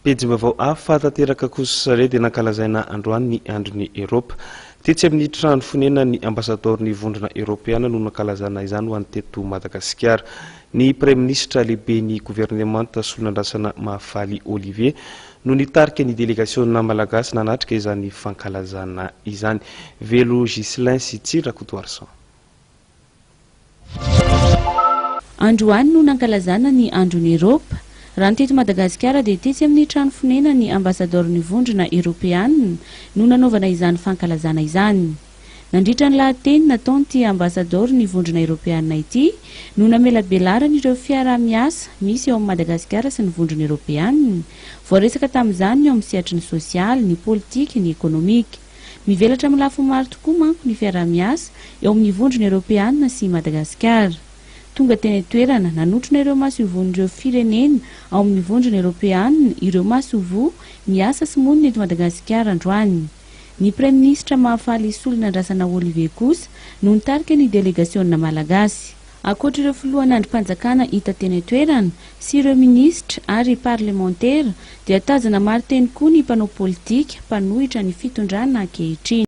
Pejy vaovao hafa tanteraka kosa sare dia nankalazaina androany andron'ny Eoropa. Tetsy amin'ny trano fonenan'ny ambasadaoron'ny vondrona Eoropeana no nankalazana izany ho an'ny teto Madagasikara. Ny Praminisitra lehiben'ny governemanta Solonandrasana Mahafaly Olivier no nitarika ny delegasiona Malagasy nanatrika izany fankalazana izany. Velo Gislin sy Tsira Kotoarsan. Androany no nankalazana ny andron'ny Eoropa. Raha ny teto Madagasikara dia tetsy amin'ny trano fonenan'ny ambasadaoron'ny vondrona Eoropeana no nanaovana izany fankalazana izany. Nandritra ny lahateny nataon'ity ambasadaoron'ny vondrona Eoropeana ity no namelabelarana ireo fiara-miasa misy eo amin'ny Madagasikara sy ny vondrona Eoropeana. Voaresaka tamin'izany ny eo amin'ny sehatry ny sosialy, ny politika, ny ekonomika. Mivelatra amin'ny lafo maro tokoa manko ny fiara-miasa eo amin'ny vondrona Eoropeana sy Madagasikara. Tonga teny toerana nanotrona ireo masovoan'ireo firenena ao amin'ny vondrona Eoropeana ireo masovo miasa sy monina eto Madagasikara androany. Ny Praminisitra Mahafaly Solonandrasana Olivier kosa no nitarika ny delegasiona Malagasy. Ankoatra ireo filohan'androm-panjakana hita teny toerana sy ireo minisitra ary parlementaira dia tazana maro teny koa ny mpanao politika mpanohitra ny fitondrana ankehitriny.